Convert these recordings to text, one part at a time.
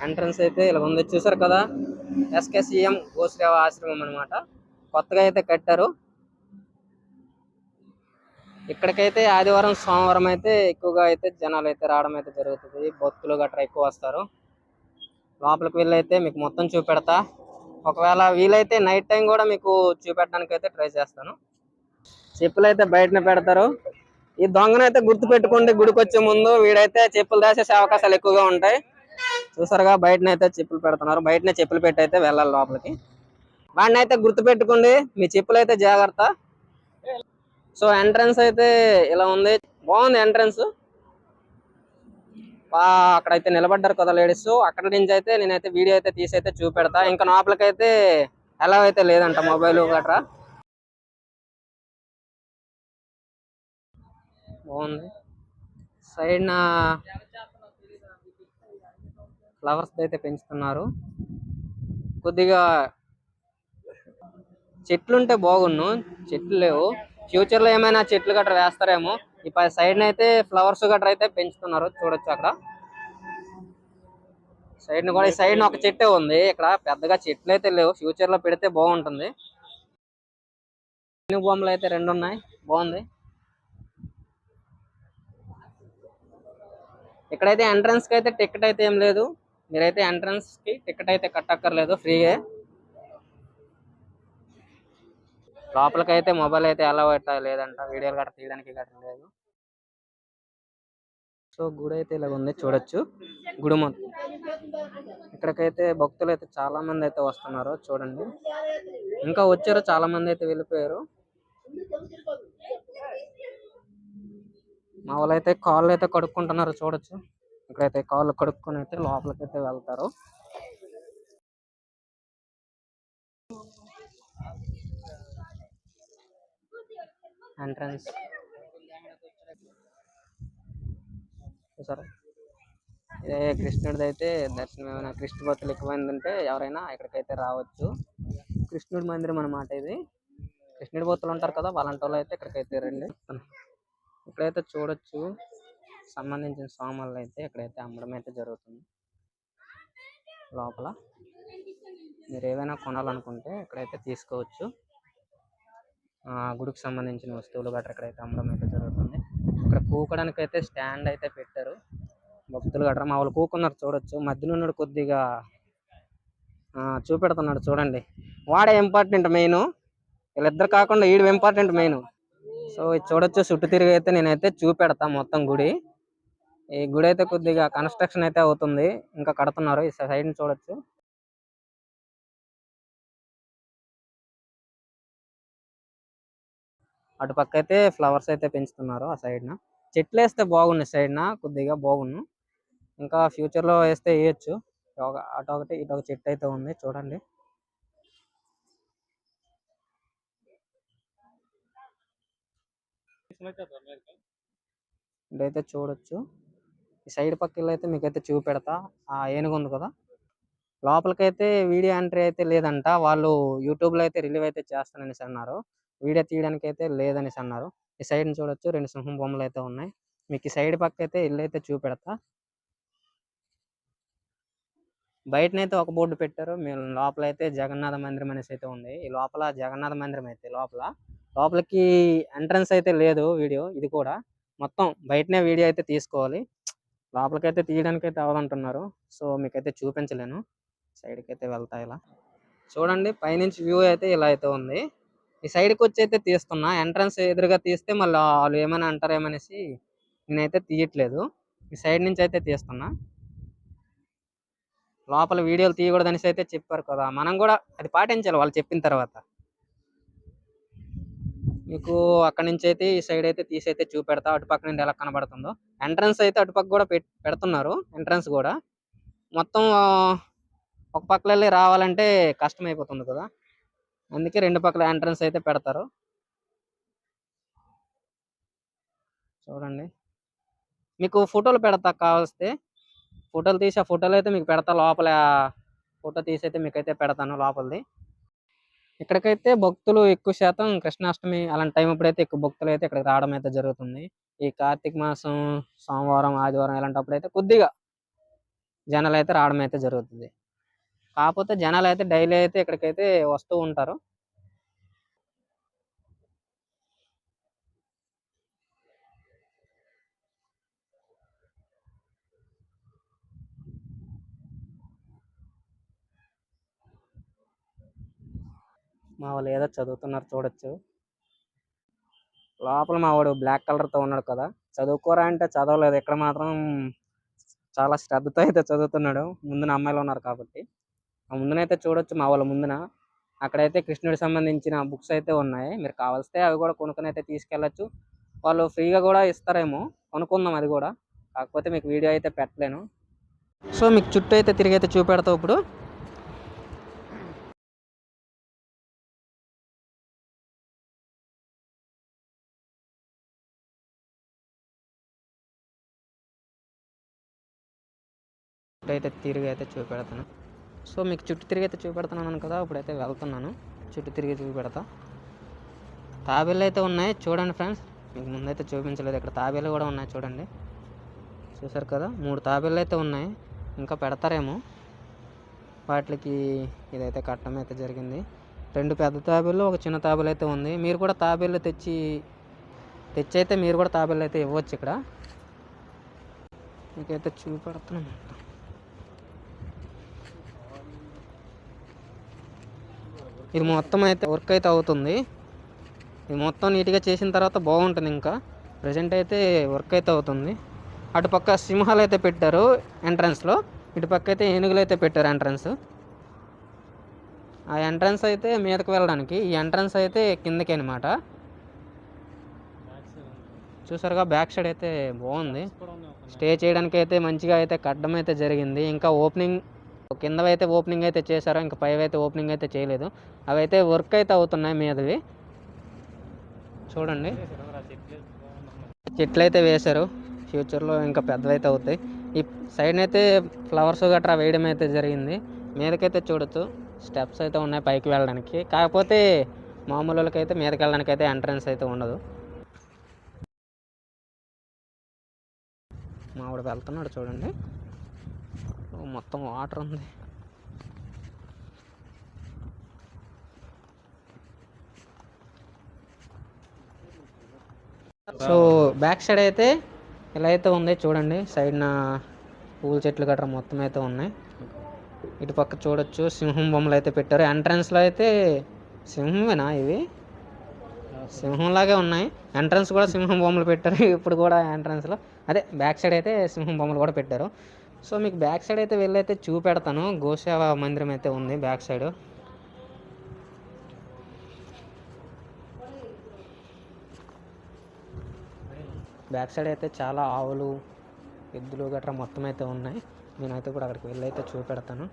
Entrance అయితే ఇలా ఉంది, చూసారు కదా. ఎస్కేసిఎం గోశ్రేవ ఆశ్రమం అనమాట, కొత్తగా అయితే కట్టారు. ఇక్కడికైతే ఆదివారం సోమవారం అయితే ఎక్కువగా అయితే జనాలు అయితే రావడం అయితే జరుగుతుంది. భక్తులు గట్రా ఎక్కువ వస్తారు. లోపలికి వెళ్ళి అయితే మీకు మొత్తం చూపెడతా. ఒకవేళ వీలైతే నైట్ టైం కూడా మీకు చూపెట్టడానికి అయితే ట్రై చేస్తాను. చెప్పులు అయితే బయటనే పెడతారు. ఈ దొంగనైతే గుర్తు పెట్టుకోండి, గుడికి వచ్చే ముందు వీడైతే చెప్పులు దాచేసే అవకాశాలు ఎక్కువగా ఉంటాయి. చూసారుగా, బయటనైతే చెప్పులు పెడుతున్నారు. బయటనే చెప్పులు పెట్టి అయితే వెళ్ళాలి లోపలికి. వాడిని అయితే గుర్తు పెట్టుకోండి, మీ చెప్పులు అయితే జాగ్రత్త. సో ఎంట్రన్స్ అయితే ఇలా ఉంది, బాగుంది ఎంట్రన్స్. అక్కడైతే నిలబడ్డారు కదా లేడీస్, అక్కడ నుంచి అయితే నేనైతే వీడియో అయితే తీసి అయితే చూపెడతా. ఇంకా లోపలికైతే ఎలా అయితే లేదంట మొబైల్ గట్రా. బాగుంది. సైడ్ నా ఫ్లవర్స్ అయితే పెంచుతున్నారు. కొద్దిగా చెట్లు ఉంటే బాగున్ను, చెట్లు లేవు. ఫ్యూచర్ లో ఏమైనా చెట్లు గట్రా వేస్తారేమో. ఈ సైడ్ అయితే ఫ్లవర్స్ గట్రా అయితే పెంచుతున్నారు, చూడొచ్చు. అక్కడ సైడ్ కూడా, ఈ సైడ్ ఒక చెట్టే ఉంది. ఇక్కడ పెద్దగా చెట్లు అయితే లేవు, ఫ్యూచర్ లో పెడితే బాగుంటుంది. బొమ్మలు అయితే 2 ఉన్నాయి, బాగుంది. ఇక్కడైతే ఎంట్రన్స్ కి అయితే టికెట్ అయితే ఏం లేదు. మీరైతే ఎంట్రన్స్ కి టికెట్ అయితే కట్టక్కర్లేదు, ఫ్రీయే. లోపలికైతే మొబైల్ అయితే అలౌ అయితే లేదంట, వీడియోలు గట్రా తీయడానికి గట్రా లేదు. సో గుడి అయితే ఇలా ఉంది, చూడొచ్చు. గుడి మొత్తం ఇక్కడికైతే భక్తులు అయితే చాలా మంది అయితే వస్తున్నారు, చూడండి. ఇంకా వచ్చారు, చాలా మంది అయితే వెళ్ళిపోయారు. మా వాళ్ళు అయితే కాళ్ళు అయితే కడుక్కుంటున్నారు, చూడొచ్చు. ఇక్కడైతే కాళ్ళు కడుక్కొని అయితే లోపలికైతే వెళ్తారు. ఎంట్రన్స్ చూసారా, ఇదే కృష్ణుడిది అయితే దర్శనం. ఏమైనా కృష్ణ భక్తులు ఎక్కువైందంటే ఎవరైనా ఇక్కడికైతే రావచ్చు. కృష్ణుడి మందిరం అన్నమాట ఇది. కృష్ణుడి భక్తులు ఉంటారు కదా, వాళ్ళంటి వాళ్ళు అయితే ఇక్కడికైతే రండి. ఇక్కడైతే చూడొచ్చు, సంబంధించిన సామాన్లు అయితే ఇక్కడైతే అమ్మడం అయితే జరుగుతుంది. లోపల మీరు ఏవైనా కొనాలనుకుంటే ఇక్కడైతే తీసుకోవచ్చు. గుడికి సంబంధించిన వస్తువులు గట్రా ఇక్కడైతే అమ్మడం అయితే జరుగుతుంది. ఇక్కడ కూకోడానికి అయితే స్టాండ్ అయితే పెట్టారు. భక్తులు గట్రా మా వాళ్ళు కూకున్నారు, చూడొచ్చు. మధ్యలో ఉన్నాడు కొద్దిగా చూపెడుతున్నాడు, చూడండి. వాడే ఇంపార్టెంట్ మెయిన్, వీళ్ళిద్దరు కాకుండా ఈడు ఇంపార్టెంట్ మెయిన్. సో ఇది చూడొచ్చు, చుట్టూ తిరిగి అయితే నేనైతే చూపెడతా మొత్తం గుడి. ఈ గుడి అయితే కొద్దిగా కన్స్ట్రక్షన్ అయితే అవుతుంది, ఇంకా కడుతున్నారు. ఈ సైడ్ ని చూడొచ్చు. అటుపక్క అయితే ఫ్లవర్స్ అయితే పెంచుతున్నారు. ఆ సైడ్ న చెట్లు వేస్తే బాగున్నాయి, సైడ్ న కొద్దిగా బాగున్ను. ఇంకా ఫ్యూచర్ లో వేస్తే వేయచ్చు. అటు ఒకటి ఇటు ఒక చెట్టు అయితే ఉంది, చూడండి. ఇదైతే చూడొచ్చు. ఈ సైడ్ పక్కన అయితే మీకైతే చూపెడతా. ఆ ఏనుగు ఉంది కదా, లోపలికైతే వీడియో ఎంట్రీ అయితే లేదంట. వాళ్ళు యూట్యూబ్ లో అయితే రిలీవ్ అయితే చేస్తానని అన్నారు, వీడియో తీయడానికి అయితే లేదనేసి అన్నారు. ఈ సైడ్ ని చూడొచ్చు, 2 సింహం బొమ్మలు అయితే ఉన్నాయి. మీకు ఈ సైడ్ పక్క అయితే ఇల్లు అయితే చూపెడతా. బయటనైతే ఒక బోర్డు పెట్టారు, మేము లోపలైతే జగన్నాథ మందిరం అనేసి అయితే ఉంది. ఈ లోపల జగన్నాథ మందిరం అయితే లోపలికి ఎంట్రన్స్ అయితే లేదు. వీడియో ఇది కూడా మొత్తం బయటనే వీడియో అయితే తీసుకోవాలి, లోపలికైతే తీయడానికి అయితే అవ్వదంటున్నారు. సో మీకైతే చూపించలేను. సైడ్కి అయితే వెళ్తా. ఇలా చూడండి, పైనుంచి వ్యూ అయితే ఇలా అయితే ఉంది. ఈ సైడ్కి వచ్చి అయితే తీస్తున్నా. ఎంట్రన్స్ ఎదురుగా తీస్తే మళ్ళీ వాళ్ళు ఏమైనా అంటారేమనేసి నేనైతే తీయట్లేదు. ఈ సైడ్ నుంచి అయితే తీస్తున్నా. లోపల వీడియోలు తీయకూడదు అనేసి అయితే చెప్పారు కదా, మనం కూడా అది పాటించాలి వాళ్ళు చెప్పిన తర్వాత. మీకు అక్కడి నుంచి అయితే ఈ సైడ్ అయితే తీసి అయితే చూపెడతా, అటుపక్క నుండి ఎలా కనబడుతుందో. ఎంట్రన్స్ అయితే అటుపక్క కూడా పెడుతున్నారు, ఎంట్రన్స్ కూడా. మొత్తం ఒక పక్కల వెళ్ళి రావాలంటే కష్టం అయిపోతుంది కదా, అందుకే 2 పక్కల ఎంట్రన్స్ అయితే పెడతారు. చూడండి, మీకు ఫోటోలు పెడతా, కావస్తే ఫోటోలు తీసి ఆ ఫోటోలు అయితే మీకు పెడతా. లోపల ఫోటో తీసి అయితే మీకైతే పెడతాను లోపలిది. ఇక్కడికైతే భక్తులు ఎక్కువ శాతం కృష్ణాష్టమి అలాంటి టైం అప్పుడైతే ఎక్కువ భక్తులు అయితే ఇక్కడికి రావడం అయితే జరుగుతుంది. ఈ కార్తీక మాసం సోమవారం ఆదివారం ఇలాంటప్పుడు అయితే కొద్దిగా జనాలు అయితే రావడం అయితే జరుగుతుంది. కాకపోతే జనాలు అయితే డైలీ అయితే ఇక్కడికైతే వస్తూ ఉంటారు. మా వాళ్ళు ఏదో చదువుతున్నారు చూడొచ్చు. లోపల మా వాడు బ్లాక్ కలర్తో ఉన్నాడు కదా, చదువుకోరా అంటే చదవలేదు. ఇక్కడ మాత్రం చాలా శ్రద్ధతో అయితే చదువుతున్నాడు. ముందున అమ్మాయిలు ఉన్నారు కాబట్టి. ఆ ముందునైతే చూడొచ్చు మా వాళ్ళ ముందున. అక్కడైతే కృష్ణుడికి సంబంధించిన బుక్స్ అయితే ఉన్నాయి. మీరు కావాల్స్తే అవి కూడా కొనుక్కొని అయితే తీసుకెళ్ళచ్చు. వాళ్ళు ఫ్రీగా కూడా ఇస్తారేమో, కొనుక్కుందాం అది కూడా. కాకపోతే మీకు వీడియో అయితే పెట్టలేను. సో మీకు చుట్టూ అయితే తిరిగి అయితే చూపెడతావు ఇప్పుడు. అయితే తిరిగి అయితే చూపెడతాను. సో మీకు చుట్టూ తిరిగి అయితే చూపెడుతున్నాను కదా, ఇప్పుడైతే వెళ్తున్నాను. చుట్టూ తిరిగి చూపెడతా. తాబేళ్ళు అయితే ఉన్నాయి చూడండి ఫ్రెండ్స్. మీకు ముందైతే చూపించలేదు, ఇక్కడ తాబేళ్ళు కూడా ఉన్నాయి చూడండి. చూసారు కదా, 3 తాబేళ్ళు అయితే ఉన్నాయి. ఇంకా పెడతారేమో వాటికి. ఇదైతే కట్టడం అయితే జరిగింది. 2 పెద్ద తాబేళ్ళు, ఒక చిన్న తాబేలు అయితే ఉంది. మీరు కూడా తాబేళ్ళు తెచ్చి అయితే మీరు కూడా తాబేళ్ళు అయితే ఇవ్వచ్చు ఇక్కడ. మీకైతే చూపెడుతున్నాను. ఇది మొత్తం అయితే వర్క్ అయితే అవుతుంది. ఇది మొత్తం నీట్గా చేసిన తర్వాత బాగుంటుంది. ఇంకా ప్రజెంట్ అయితే వర్క్ అయితే అవుతుంది. అటుపక్క సింహాలు అయితే పెట్టారు ఎంట్రన్స్లో, ఇటుపక్క అయితే ఏనుగులు అయితే పెట్టారు ఎంట్రన్స్. ఆ ఎంట్రన్స్ అయితే మీదకి వెళ్ళడానికి, ఈ ఎంట్రన్స్ అయితే కిందకి అనమాట. చూసారుగా బ్యాక్ సైడ్ అయితే బాగుంది. స్టే చేయడానికి అయితే మంచిగా అయితే కట్టడం అయితే జరిగింది. ఇంకా ఓపెనింగ్ కింద అయితే ఓపెనింగ్ అయితే చేశారు, ఇంకా పైవి అయితే ఓపెనింగ్ అయితే చేయలేదు. అవి అయితే వర్క్ అయితే అవుతున్నాయి మీదవి. చూడండి చెట్లు అయితే వేశారు. ఫ్యూచర్లో ఇంకా పెద్దవైతే అవుతాయి. ఈ సైడ్ అయితే ఫ్లవర్స్ గట్రా వేయడం అయితే జరిగింది. మీదకైతే చూడొచ్చు స్టెప్స్ అయితే ఉన్నాయి పైకి వెళ్ళడానికి. కాకపోతే మామూలు వాళ్ళకైతే మీదకి వెళ్ళడానికి అయితే ఎంట్రన్స్ అయితే ఉండదు. మావిడ వెళ్తున్నాడు చూడండి. మొత్తం వాటర్ ఉంది. సో బ్యాక్ సైడ్ అయితే ఇలా అయితే ఉంది చూడండి. సైడ్న పూల చెట్లు గట్రా మొత్తం అయితే ఉన్నాయి. ఇటు పక్క చూడొచ్చు సింహం బొమ్మలు అయితే పెట్టారు. ఎంట్రన్స్లో అయితే సింహమేనా ఇవి? సింహంలాగే ఉన్నాయి. ఎంట్రన్స్ కూడా సింహం బొమ్మలు పెట్టారు ఇప్పుడు కూడా ఎంట్రన్స్లో. అదే బ్యాక్ సైడ్ అయితే సింహం బొమ్మలు కూడా పెట్టారు. సో మీకు బ్యాక్ సైడ్ అయితే వెళ్ళి అయితే చూపెడతాను. గోసేవ మందిరం అయితే ఉంది బ్యాక్ సైడ్. బ్యాక్ సైడ్ అయితే చాలా ఆవులు, ఎద్దులు గట్రా మొత్తం అయితే ఉన్నాయి. నేనైతే కూడా అక్కడికి వెళ్ళి అయితే చూపెడతాను.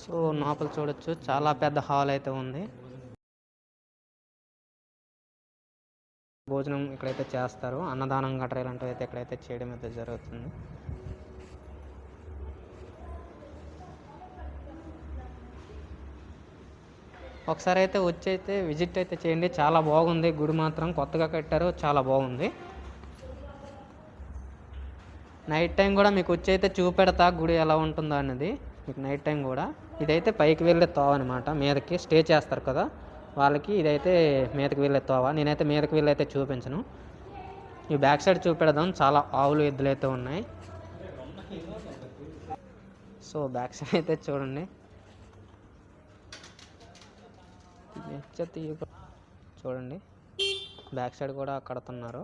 సో లోపల చూడొచ్చు చాలా పెద్ద హాల్ అయితే ఉంది. భోజనం ఇక్కడైతే చేస్తారు. అన్నదానం గట్రా ఇలాంటివి అయితే ఇక్కడైతే చేయడం అయితే జరుగుతుంది. ఒకసారి అయితే వచ్చి అయితే విజిట్ అయితే చేయండి. చాలా బాగుంది. గుడి మాత్రం కొత్తగా కట్టారు, చాలా బాగుంది. నైట్ టైం కూడా మీకు వచ్చి అయితే చూపెడతా గుడి ఎలా ఉంటుందో అనేది మీకు నైట్ టైం కూడా. ఇదైతే పైకి వెళ్ళే తోవ అనమాట. మీదకి స్టే చేస్తారు కదా వాళ్ళకి ఇదైతే మీదకి వెళ్ళే తోవ. నేనైతే మీదకి వెళ్ళి అయితే చూపించను. ఈ బ్యాక్ సైడ్ చూపెడదాం. చాలా ఆవులు, ఎద్దులు అయితే ఉన్నాయి. సో బ్యాక్ సైడ్ అయితే చూడండి. చూడండి బ్యాక్ సైడ్ కూడా కడుతున్నారు.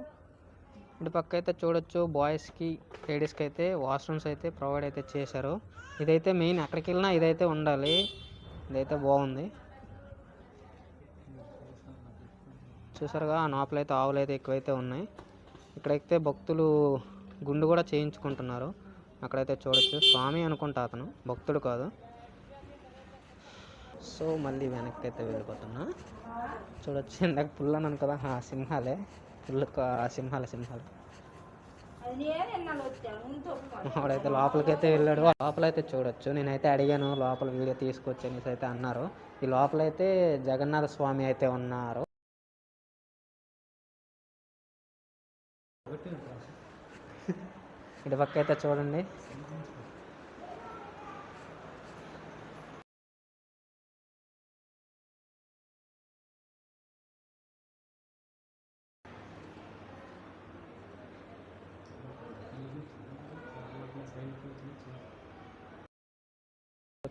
ఇటు పక్క అయితే చూడొచ్చు బాయ్స్కి, లేడీస్కి అయితే వాష్రూమ్స్ అయితే ప్రొవైడ్ అయితే చేశారు. ఇదైతే మెయిన్, ఎక్కడికి వెళ్ళినా ఇదైతే ఉండాలి. ఇదైతే బాగుంది. చూసారుగా లోపలైతే ఆవులు అయితే ఎక్కువైతే ఉన్నాయి. ఇక్కడైతే భక్తులు గుండు కూడా చేయించుకుంటున్నారు. అక్కడైతే చూడొచ్చు స్వామి అనుకుంటా, అతను భక్తుడు కాదు. సో మళ్ళీ వెనక్కి అయితే వెళ్ళిపోతున్నా. చూడొచ్చు ఇందాక పుల్ అన్నాను కదా, సింహాలే పుల్, సింహాలు. వాడైతే లోపలికైతే వెళ్ళాడు. లోపలైతే చూడొచ్చు. నేనైతే అడిగాను లోపల వీడియో తీసుకొచ్చి అనేసి అయితే అన్నారు. ఈ లోపలైతే జగన్నాథ స్వామి అయితే ఉన్నారు. ఇటు పక్క అయితే చూడండి.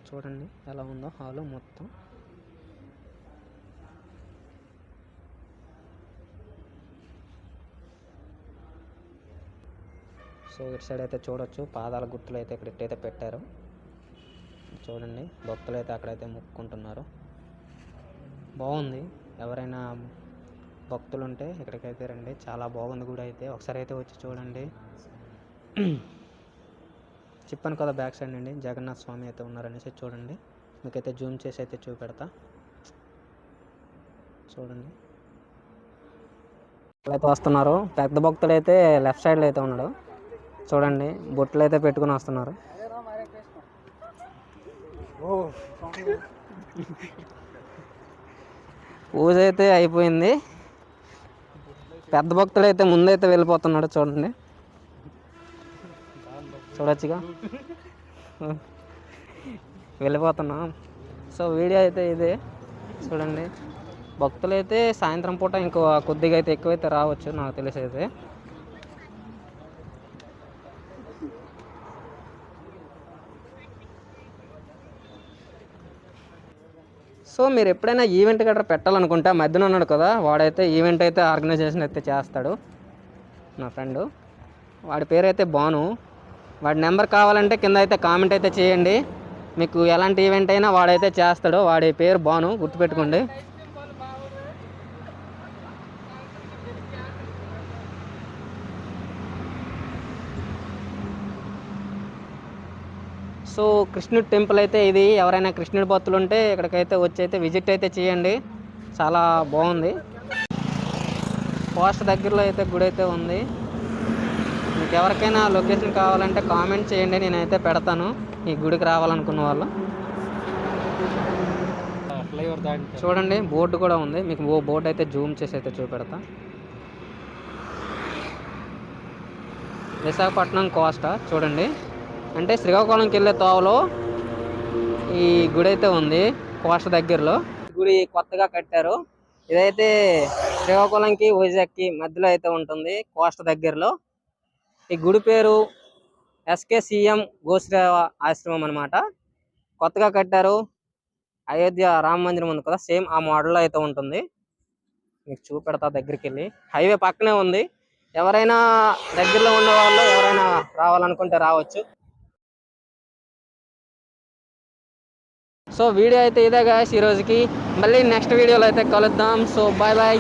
చూడండి ఎలా ఉందో హాలు మొత్తం. సో ఇటు సైడ్ అయితే చూడొచ్చు పాదాల గుర్తులు అయితే ఇక్కడ ఇట్టయితే పెట్టారు. చూడండి భక్తులు అయితే అక్కడైతే మొక్కుకుంటున్నారు. బాగుంది. ఎవరైనా భక్తులు ఉంటే ఇక్కడికైతే రండి, చాలా బాగుంది గుడి అయితే. ఒకసారి అయితే వచ్చి చూడండి. చెప్పాను కదా బ్యాక్ సైడ్ అండి జగన్నాథ స్వామి అయితే ఉన్నారనేసి. చూడండి మీకైతే జూమ్ చేసి అయితే చూపెడతా. చూడండి అయితే వస్తున్నారు. పెద్ద భక్తులు అయితే లెఫ్ట్ సైడ్లో అయితే ఉన్నాడు. చూడండి బొట్లు అయితే పెట్టుకుని వస్తున్నారు. పూజ అయితే అయిపోయింది. పెద్ద భక్తుడు అయితే ముందైతే వెళ్ళిపోతున్నాడు. చూడండి చూడొచ్చుగా వెళ్ళిపోతున్నాం. సో వీడియో అయితే ఇదే. చూడండి భక్తులు అయితే సాయంత్రం పూట ఇంకో కొద్దిగా అయితే ఎక్కువైతే రావచ్చు నాకు తెలిసి అయితే. సో మీరు ఎప్పుడైనా ఈవెంట్ గట్రా పెట్టాలనుకుంటే మధ్యన ఉన్నాడు కదా వాడైతే ఈవెంట్ అయితే ఆర్గనైజేషన్ అయితే చేస్తాడు నా ఫ్రెండు. వాడి పేరు అయితే బాను. వాడి నెంబర్ కావాలంటే కింద అయితే కామెంట్ అయితే చేయండి. మీకు ఎలాంటి ఈవెంట్ అయినా వాడైతే చేస్తాడు. వాడి పేరు బాను, గుర్తుపెట్టుకోండి. సో కృష్ణుడి టెంపుల్ అయితే ఇది. ఎవరైనా కృష్ణుడి భక్తులు ఉంటే ఇక్కడికైతే వచ్చి అయితే విజిట్ అయితే చేయండి, చాలా బాగుంది. పోస్ట్ దగ్గరలో అయితే గుడి అయితే ఉంది. మీకు ఎవరికైనా లొకేషన్ కావాలంటే కామెంట్ చేయండి, నేనైతే పెడతాను ఈ గుడికి రావాలనుకున్న వాళ్ళు. చూడండి బోర్డు కూడా ఉంది, మీకు బోర్డు అయితే జూమ్ చేసి అయితే చూపెడతా. విశాఖపట్నం కోస్టా చూడండి, అంటే శ్రీకాకుళంకి వెళ్ళే తోవలో ఈ గుడి అయితే ఉంది కోస్ట దగ్గరలో. గుడి కొత్తగా కట్టారు. ఇదైతే శ్రీకాకుళంకి వైజాగ్కి మధ్యలో అయితే ఉంటుంది కోస్ట దగ్గరలో. ఈ గుడి పేరు SKCM గోశ్రేవ ఆశ్రమం అనమాట. కొత్తగా కట్టారు. అయోధ్య రామ మందిరం ఉంది కదా, సేమ్ ఆ మోడల్లో అయితే ఉంటుంది. మీకు చూపెడతా దగ్గరికి వెళ్ళి. హైవే పక్కనే ఉంది. ఎవరైనా దగ్గరలో ఉన్న వాళ్ళు ఎవరైనా రావాలనుకుంటే రావచ్చు. సో వీడియో అయితే ఇదే గాయ్స్ ఈ రోజుకి. మళ్ళీ నెక్స్ట్ వీడియోలో అయితే కలుద్దాం. So bye bye.